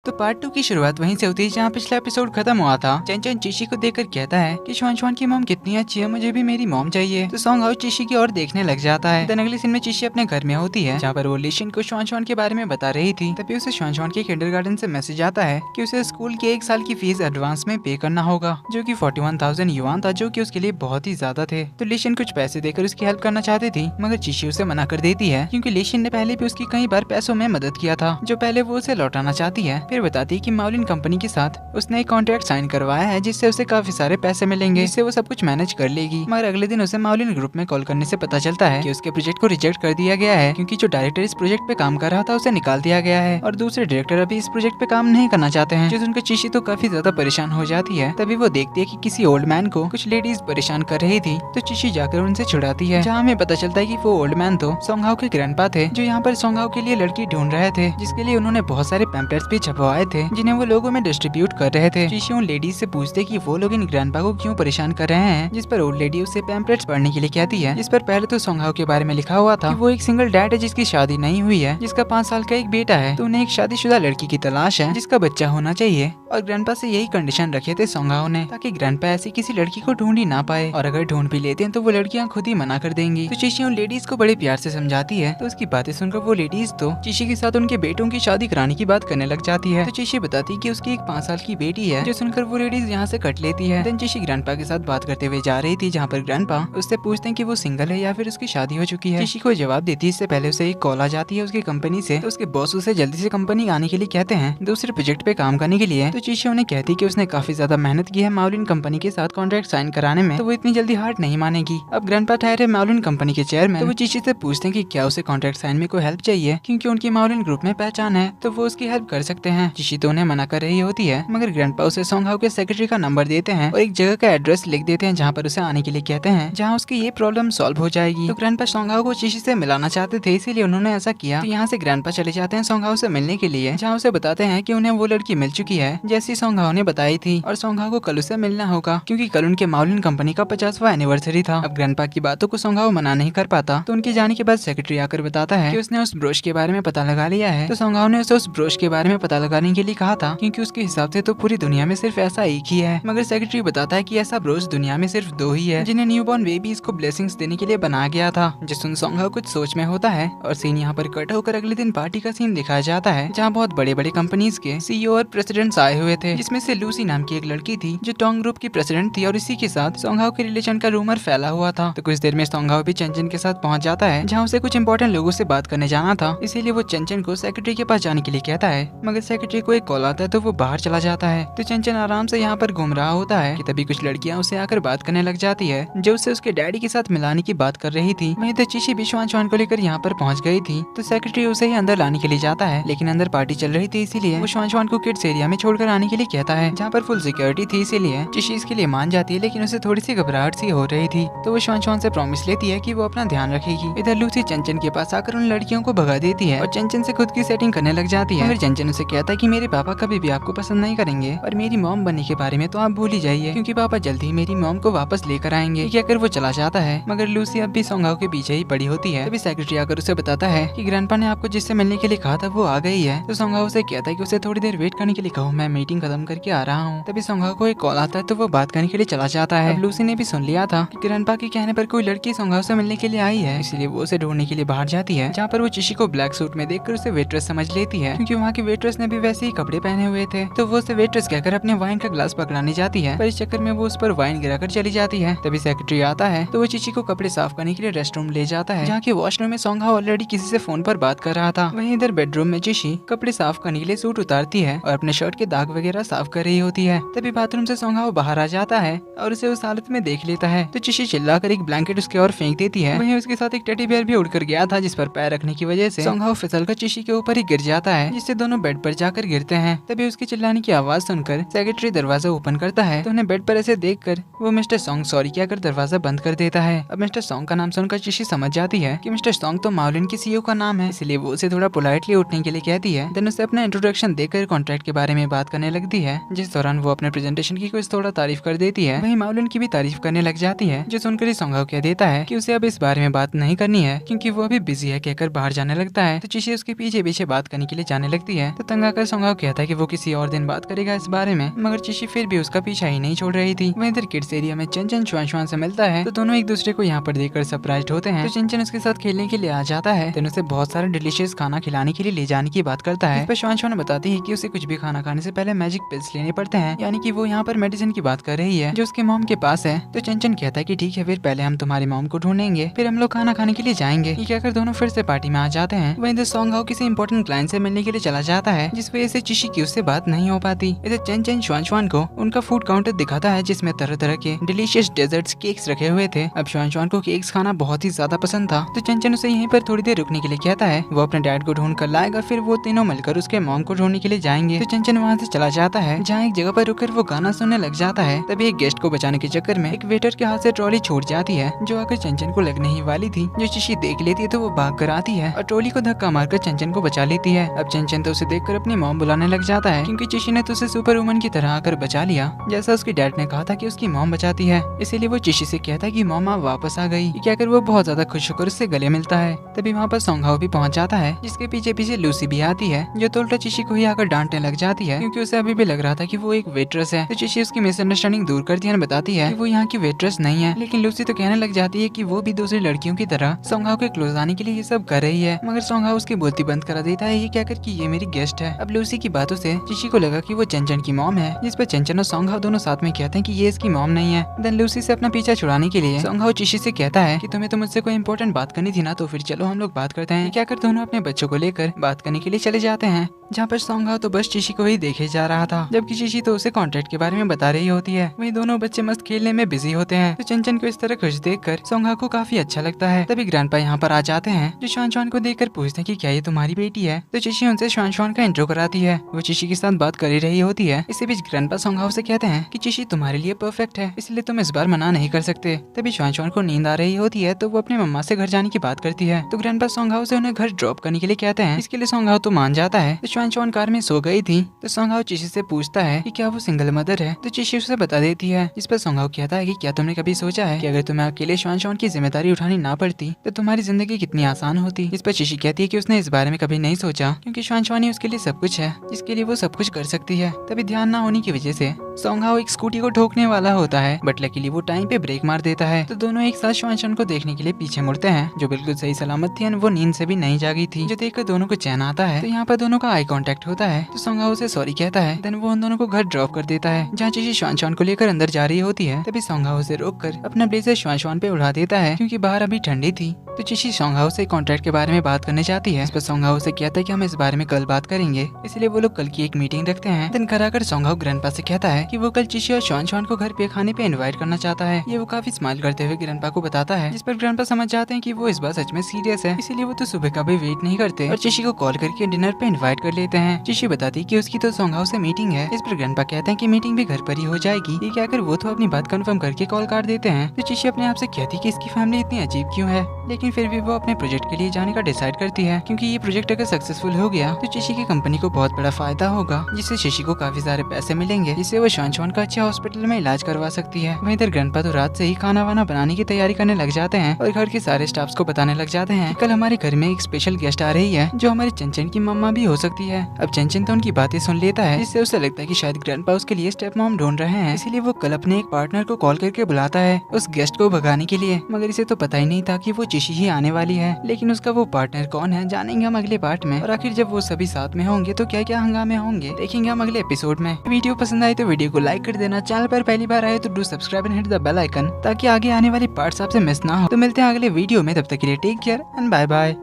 तो पार्ट 2 की शुरुआत वहीं से होती है जहाँ पिछला एपिसोड खत्म हुआ था। चंचन चिशी को देखकर कहता है कि श्वान की मॉम कितनी अच्छी है, मुझे भी मेरी मॉम चाहिए। तो सॉन्ग हाउ चिशी की ओर देखने लग जाता है। देन अगले सीन में चिशी अपने घर में होती है जहाँ पर वो लिशिन को श्वान के बारे में बता रही थी। तभी उसे श्वान के किंडरगार्टन से मैसेज आता है कि उसे स्कूल के 1 साल की फीस एडवांस में पे करना होगा, जो कि 41,000 युआन था, जो कि उसके लिए बहुत ही ज्यादा थे। तो लिशिन कुछ पैसे देकर उसकी हेल्प करना चाहती थी, मगर चिशी उसे मना कर देती है क्योंकि लिशिन ने पहले भी उसकी कई बार पैसों में मदद किया था, जो पहले वो उसे लौटाना चाहती है। फिर बताती है कि माउलिन कंपनी के साथ उसने एक कॉन्ट्रैक्ट साइन करवाया है जिससे उसे काफी सारे पैसे मिलेंगे, जिससे वो सब कुछ मैनेज कर लेगी। मगर अगले दिन उसे माउलिन ग्रुप में कॉल करने से पता चलता है कि उसके प्रोजेक्ट को रिजेक्ट कर दिया गया है क्योंकि जो डायरेक्टर इस प्रोजेक्ट पे काम कर रहा था उसे निकाल दिया गया है और दूसरे डायरेक्टर अभी इस प्रोजेक्ट पे काम नहीं करना चाहते हैं, जो सुनकर चिशी तो काफी ज्यादा परेशान हो जाती है। तभी वो देखती है कि किसी ओल्ड मैन को कुछ लेडीज परेशान कर रही थी, तो चिशी जाकर उनसे छुड़ाती है। जहाँ हमें पता चलता है कि वो ओल्ड मैन तो सॉन्ग हाउ के ग्रैंडपा थे, जो यहाँ पर सॉन्ग हाउ के लिए लड़की ढूंढ रहे थे, जिसके लिए उन्होंने बहुत सारे पैम्पलेट्स भी छपवाए थे जिन्हें वो लोगों में डिस्ट्रीब्यूट कर रहे थे। चिशी उन लेडीज से पूछते कि वो लोग इन ग्रैंडपा को क्यों परेशान कर रहे हैं, जिस पर ओल्ड लेडी उससे पैम्पलेट्स पढ़ने के लिए कहती है, जिस पर पहले तो सॉन्ग हाउ के बारे में लिखा हुआ था कि वो एक सिंगल डैड है जिसकी शादी नहीं हुई है, जिसका 5 साल का एक बेटा है, तो उन्हें एक शादीशुदा लड़की की तलाश है जिसका बच्चा होना चाहिए। और ग्रैंडपा से यही कंडीशन रखे थे सॉन्ग हाउ ने, ताकि ग्रैंडपा ऐसी किसी लड़की को ढूंढ ही ना पाए, और अगर ढूंढ भी लेते हैं तो वो लड़कियां खुद ही मना कर देंगी। तो चिशी उन लेडीज को बड़े प्यार से समझाती है, तो उसकी बातें सुनकर वो लेडीज तो चिशी के साथ उनके बेटों की शादी कराने की बात करने लग जाती है। तो चिशी बताती है कि उसकी एक 5 साल की बेटी है, जो सुनकर वो लेडीज यहाँ से कट लेती है। देन चिशी ग्रैंडपा के साथ बात करते हुए जा रही थी, जहाँ पर ग्रैंडपा उससे पूछते हैं कि वो सिंगल है या फिर उसकी शादी हो चुकी है। चिशी को जवाब देती है, इससे पहले उसे एक कॉल आ जाती है उसकी कंपनी से, तो उसके बॉस उसे जल्दी से कंपनी आने के लिए कहते हैं दूसरे प्रोजेक्ट पे काम करने के लिए। तो चिशी उन्हें कहती कि उसने काफी ज्यादा मेहनत की है माउलिन कंपनी के साथ कॉन्ट्रैक्ट साइन कराने में, तो वो इतनी जल्दी हार नहीं मानेगी। अब ग्रैंडपा ठहरे माउलिन कंपनी के चेयरमैन, तो वो चिशी से पूछते हैं कि क्या उसे कॉन्ट्रैक्ट साइन में कोई हेल्प चाहिए, क्योंकि उनकी माउलिन ग्रुप में पहचान है, तो वो उसकी हेल्प कर सकते हैं। चिशी तो उन्हें मना कर रही होती है, मगर ग्रैंडपा उसे सॉन्ग हाउ के सेक्रेटरी का नंबर देते हैं और एक जगह का एड्रेस लिख देते हैं जहाँ पर उसे आने के लिए कहते हैं, जहाँ उसकी ये प्रॉब्लम सॉल्व हो जाएगी। तो ग्रैंडपा सॉन्ग हाउ को चिशी से मिलाना चाहते थे, इसीलिए उन्होंने ऐसा किया। तो यहाँ से ग्रैंडपा चले जाते हैं सॉन्ग हाउ से मिलने के लिए, जहाँ उसे बताते हैं कि उन्हें वो लड़की मिल चुकी है जैसी सॉन्ग हाउ ने बताई थी, और सॉन्ग हाउ को कल उसे मिलना होगा क्योंकि कल उनके माउलिन कंपनी का 50वां एनिवर्सरी था। अब ग्रैंडपा की बातों को सॉन्ग हाउ मना नहीं कर पाता, तो उनके जाने के बाद सेक्रेटरी आकर बताता है कि उसने उस ब्रोश के बारे में पता लगा लिया है। तो सॉन्ग हाउ ने उसे उस ब्रोश के बारे में पता लगाने के लिए कहा था, क्योंकि उसके हिसाब से तो पूरी दुनिया में सिर्फ ऐसा एक ही है। मगर सेक्रेटरी बताता है कि ऐसा ब्रोश दुनिया में सिर्फ 2 ही है, जिन्हें न्यूबॉर्न बेबीज को ब्लेसिंग्स देने के लिए बनाया गया था। जिससे सॉन्ग हाउ कुछ सोच में होता है और सीन यहाँ पर कट होकर अगले दिन पार्टी का सीन दिखाया जाता है, जहाँ बहुत बड़े बड़े कंपनीज के सीईओ और प्रेसिडेंट्स आए हुए थे, जिसमें से लूसी नाम की एक लड़की थी जो टोंग ग्रुप की प्रेसिडेंट थी, और इसी के साथ सॉन्ग हाउ के रिलेशन का रूमर फैला हुआ था। तो कुछ देर में सॉन्ग हाउ भी चंचन के साथ पहुंच जाता है, जहाँ उसे कुछ इंपॉर्टेंट लोगों से बात करने जाना था, इसीलिए वो चंचन को सेक्रेटरी के पास जाने के लिए कहता है, मगर सेक्रेटरी को एक कॉल आता है तो वो बाहर चला जाता है। तो चंचन आराम से यहाँ पर घूम रहा होता है कि तभी कुछ लड़कियां उसे आकर बात करने लग जाती है, जो उसे उसके डैडी के साथ मिलाने की बात कर रही थी। वहीं तो चिशी भी श्वान को लेकर यहाँ पर पहुंच गई थी, तो सेक्रेटरी उसे ही अंदर लाने के लिए जाता है, लेकिन अंदर पार्टी चल रही थी, इसीलिए वो श्वान को किड्स एरिया में छोड़कर आने के लिए कहता है, जहाँ पर फुल सिक्योरिटी थी, इसीलिए चिशी इसके लिए मान जाती है, लेकिन उसे थोड़ी सी घबराहट सी हो रही थी। तो वो श्वान से प्रॉमिस लेती है कि वो अपना ध्यान रखेगी। इधर लूसी चंचन के पास आकर उन लड़कियों को भगा देती है और चंचन से खुद की सेटिंग करने लग जाती है। फिर चंचन उसे कहता है कि मेरे पापा कभी भी आपको पसंद नहीं करेंगे, और मेरी मॉम बनने के बारे में तो आप भूल ही जाइए, क्योंकि पापा जल्दी ही मेरी मॉम को वापस लेकर आएंगे। ये कहकर वो चला जाता है, मगर लूसी अब भी सॉन्ग हाउ के पीछे ही पड़ी होती है। तभी सेक्रेटरी आकर उसे बताता है कि ग्रैंडपा ने आपको जिससे मिलने के लिए कहा था वो आ गई है। तो सॉन्ग हाउ उसे कहता है कि उसे थोड़ी देर वेट करने के लिए कहो, मैं मीटिंग खत्म करके आ रहा हूँ। तभी सॉन्ग हाउ को एक कॉल आता है, तो वो बात करने के लिए चला जाता है। अब लूसी ने भी सुन लिया था कि ग्रैंडपा के कहने पर कोई लड़की सॉन्ग हाउ से मिलने के लिए आई है, इसलिए वो उसे ढूंढने के लिए बाहर जाती है, जहाँ पर वो चिशी को ब्लैक सूट में देखकर उसे वेट्रेस समझ लेती है, क्योंकि वहाँ की वेट्रेस ने भी वैसे ही कपड़े पहने हुए थे। तो वो उसे वेट्रेस कहकर अपने वाइन का ग्लास पकड़ाने जाती है, पर इस चक्कर में वो उस पर वाइन गिराकर चली जाती है। तभी सेक्रेटरी आता है, तो वो चिशी को कपड़े साफ करने के लिए रेस्टरूम ले जाता है, जहाँ की वॉशरूम में सॉन्ग हाउ ऑलरेडी किसी से फोन पर बात कर रहा था। वहीं इधर बेडरूम में चिशी कपड़े साफ करने के लिए सूट उतारती है और अपने शर्ट के दाग वगैरह साफ कर रही होती है। तभी बाथरूम से सॉन्ग हाउ बाहर आ जाता है और उसे उस हालत में देख लेता है। तो चिशी चिल्लाकर एक ब्लैंकेट उसके ओर फेंक देती है। वहीं उसके साथ एक टेडी बियर भी उड़कर गया था, जिस पर पैर रखने की वजह से सॉन्ग हाउ फिसलकर चिशी के ऊपर ही गिर जाता है, जिससे दोनों बेड पर जाकर गिरते हैं। तभी उसके चिल्लाने की आवाज सुनकर सेक्रेटरी दरवाजा ओपन करता है, तो उन्हें बेड पर ऐसे देखकर वो मिस्टर सॉन्ग सॉरी कहकर दरवाजा बंद कर देता है। अब मिस्टर सॉन्ग का नाम सुनकर चिशी समझ जाती है कि मिस्टर सॉन्ग तो माउलिन के सीईओ का नाम है, इसलिए वो उसे थोड़ा पोलाइटली उठने के लिए कहती है। देन उसे अपना इंट्रोडक्शन देकर कॉन्ट्रैक्ट के बारे में बात करने करने लगती है, जिस दौरान वो अपने प्रेजेंटेशन की कुछ थोड़ा तारीफ कर देती है। वहीं मावलिन की भी तारीफ करने लग जाती है, जो सुनकर ही सोंगहाओ कह देता है कि उसे अब इस बारे में बात नहीं करनी है क्योंकि वो अभी बिजी है कहकर बाहर जाने लगता है। तो चिशी उसके पीछे पीछे बात करने के लिए जाने लगती है। तो तंग आकर सोंगहाओ कहता है कि वो किसी और दिन बात करेगा इस बारे में, मगर चिशी फिर भी उसका पीछा ही नहीं छोड़ रही थी। वहीं इधर किड्स एरिया में चंचन शुआनशुआन से मिलता है, तो दोनों एक दूसरे को यहाँ पर देखकर सरप्राइज्ड होते हैं। तो चंचन उसके साथ खेलने के लिए आ जाता है, तो उसे बहुत सारा डिलीशियस खाना खिलाने के लिए ले जाने की बात करता है। इस पर शुआनशुआन बताती है कि उसे कुछ भी खाना खाने से पहले मैजिक पिल्स लेने पड़ते हैं, यानी कि वो यहाँ पर मेडिसिन की बात कर रही है जो उसके मॉम के पास है। तो चंचन कहता है कि ठीक है, फिर पहले हम तुम्हारी मॉम को ढूंढेंगे, फिर हम लोग खाना खाने के लिए जाएंगे। ये कहकर दोनों फिर से पार्टी में आ जाते हैं। वहीं इधर सोंगहाओ किसी इंपॉर्टेंट क्लाइंट से मिलने के लिए चला जाता है, जिस वजह से चिशी की उससे बात नहीं हो पाती। इधर चंचन शुआनशुआन को उनका फूड काउंटर दिखाता है, जिसमें तरह तरह के डिलीशियस डेजर्ट्स केक्स रखे हुए थे। अब शुआनशुआन को केक्स खाना बहुत ही ज्यादा पसंद था, तो चंचन उसे यहीं पर थोड़ी देर रुकने के लिए कहता है। वो अपने डैड को ढूंढ कर लाएगा, फिर वो तीनों मिलकर उसके मॉम को ढूंढने के लिए जाएंगे। तो चंचन वहाँ से चला जाता है, जहाँ एक जगह पर रुककर वो गाना सुनने लग जाता है। तभी एक गेस्ट को बचाने के चक्कर में एक वेटर के हाथ से ट्रॉली छूट जाती है, जो आकर चंचन को लगने ही वाली थी। जो चिशी देख लेती है तो वो भाग कर आती है और ट्रॉली को धक्का मारकर चंचन को बचा लेती है। अब चंचन तो उसे देखकर अपनी मॉम बुलाने लग जाता है, क्योंकि चिशी ने तो उसे सुपर वुमन की तरह आकर बचा लिया, जैसा उसकी डैड ने कहा था कि उसकी मॉम बचाती है। इसीलिए वो चिशी से कहता है कि मॉम आप वापस आ गई। क्या कर वो बहुत ज्यादा खुश होकर उससे गले मिलता है। तभी वहाँ पर सोंगहाओ भी पहुँच जाता है, जिसके पीछे पीछे लूसी भी आती है, जो तो उल्टा चिशी को ही आकर डांटने लग जाती है, क्योंकि उसे अभी भी लग रहा था कि वो एक वेट्रेस है। तो चिशी उसकी मिसअंडरस्टैंडिंग दूर करती है और बताती है कि वो यहाँ की वेट्रेस नहीं है। लेकिन लूसी तो कहने लग जाती है कि वो भी दूसरी लड़कियों की तरह सोंगहाओ के क्लोज आने के लिए ये सब कर रही है, मगर सोंगहाओ उसकी बोलती बंद करा देता है, ये कहकर कि ये मेरी गेस्ट है। अब लूसी की बातों से चिशी को लगा कि वो चंचन की मॉम है, जिस पर चंचन और सोंगहाओ दोनों साथ में कहते हैं कि ये इसकी मॉम नहीं है। देन लूसी से अपना पीछा छुड़ाने के लिए सोंगहाओ चिशी से कहता है कि तुम्हें तो मुझसे कोई इंपॉर्टेंट बात करनी थी ना, तो फिर चलो हम लोग बात करते हैं। क्या कर दोनों अपने बच्चों को लेकर बात करने के लिए चले जाते हैं, जहाँ पर सोंगहाओ तो बस चिशी को ही देखे जा रहा था, जबकि चिशी तो उसे कॉन्ट्रैक्ट के बारे में बता रही होती है। वहीं दोनों बच्चे मस्त खेलने में बिजी होते हैं। तो चंचन को इस तरह खुश देखकर सोंगहाओ को काफी अच्छा लगता है। तभी ग्रैंडपा यहाँ पर आ जाते हैं, जो शुआनशुआन को देखकर पूछते हैं कि क्या ये तुम्हारी बेटी है। तो चिशी उनसे शुआनशुआन का इंट्रो कराती है। वो चिशी के साथ बात कर ही रही होती है। इसी बीच ग्रैंडपा सोंगहाओ से कहते हैं कि चिशी तुम्हारे लिए परफेक्ट है, इसलिए तुम इस बार मना नहीं कर सकते। तभी शुआनशुआन को नींद आ रही होती है, तो वो अपनी मम्मा से घर जाने की बात करती है। तो ग्रैंडपा सोंगहाओ से उन्हें घर ड्रॉप करने के लिए कहते हैं। इसके लिए सोंगहाओ तो मान जाता है। तो शुआनशुआन कार में सो गई थी। तो सोंगहाओ चिशी से पूछता है कि क्या वो सिंगल मदर है। तो चिशी उसे बता देती है। इस पर सोंगहाओ कहता है कि क्या तुमने कभी सोचा है कि अगर तुम्हें अकेले शुआनशुआन की जिम्मेदारी उठानी ना पड़ती तो तुम्हारी जिंदगी कितनी आसान होती। इस पर चिशी कहती है कि उसने इस बारे में कभी नहीं सोचा, क्योंकि शुआनशुआन ही उसके लिए सब कुछ है, जिसके लिए वो सब कुछ कर सकती है। तभी ध्यान ना होने की वजह से सोंगहाओ एक स्कूटी को ठोकने वाला होता है, बट लकीली वो टाइम पे ब्रेक मार देता है। तो दोनों एक साथ शुआनशुआन को देखने के लिए पीछे मुड़ते हैं, जो बिल्कुल सही सलामत थी। वो नींद से भी नहीं जागी थी, जो देखकर दोनों को चैन आता है। तो यहाँ पर दोनों का आई कांटेक्ट होता है। तो सोंगहाओ से सॉरी कहता है। देन वो उन दोनों को घर ड्रॉप कर देता है, जहाँ चिशी शुआनशुआन को लेकर अंदर जा रही होती है। तभी सोंगहाओ से रोककर अपना ब्लेजर शुआनशुआन पे उड़ा देता है, क्योंकि बाहर अभी ठंडी थी। तो चिशी सोंगहाओ से कॉन्ट्रैक्ट के बारे में बात करने चाहती है। इस पर सोंगहाओ से कहता है कि हम इस बारे में कल बात करेंगे, इसलिए वो लोग कल की एक मीटिंग रखते हैं। दिन घर आकर सोंगहाओ ग्रैंडपा से कहता है कि वो कल चिशी और शुआनशुआन को घर पे खाने पे इनवाइट करना चाहता है। ये वो काफी स्माइल करते हुए ग्रैंडपा को बताता है, जिस पर ग्रैंडपा समझ जाते हैं कि वो इस बार सच में सीरियस है, इसीलिए वो तो सुबह का भी वेट नहीं करते और चिशी को कॉल करके डिनर पे इनवाइट कर लेते हैं। चिशी बताती है कि उसकी तो सोंगहाओ से मीटिंग है। इस पर ग्रैंडपा कहते हैं कि मीटिंग भी घर पर ही हो जाएगी। ये कहकर वो तो अपनी बात कंफर्म करके कॉल काट देते हैं। तो चिशी अपने आप से कहती है कि इसकी फैमिली इतनी अजीब क्यों है, लेकिन फिर भी वो अपने प्रोजेक्ट के लिए जाने का डिसाइड करती है, क्योंकि ये प्रोजेक्ट अगर सक्सेसफुल हो गया तो चिशी की कंपनी को बहुत बड़ा फायदा होगा, जिससे चिशी को काफी सारे पैसे मिलेंगे, जिससे वो शुआनशुआन का अच्छा हॉस्पिटल में इलाज करवा सकती है। वहीं इधर ग्रैंडपा तो रात से ही खाना वाना बनाने की तैयारी करने लग जाते हैं और घर के सारे स्टाफ्स को बताने लग जाते हैं कि कल हमारे घर में एक स्पेशल गेस्ट आ रही है, जो हमारी चंचन की मम्मा भी हो सकती है। अब चंचन तो उनकी बातें सुन लेता है, जिससे उसे लगता है कि शायद ग्रैंडपा उसके लिए स्टेप मॉम ढूंढ रहे हैं, इसीलिए वो कल अपने एक पार्टनर को कॉल करके बुलाता है उस गेस्ट को भगाने के लिए। मगर इसे तो पता ही नहीं था कि वो चिशी ही आने वाली है, लेकिन उसका वो पार्टनर कौन है जानेंगे हम अगले पार्ट में। और आखिर जब वो सभी साथ में होंगे तो क्या क्या हंगामे होंगे देखेंगे हम अगले एपिसोड में। वीडियो पसंद आई तो वीडियो को लाइक कर देना, चैनल पर पहली बार आए तो do subscribe and hit the bell icon, ताकि आगे आने वाली पार्ट्स आपसे मिस ना हो। तो मिलते हैं अगले वीडियो में, तब तक के लिए take care and bye bye.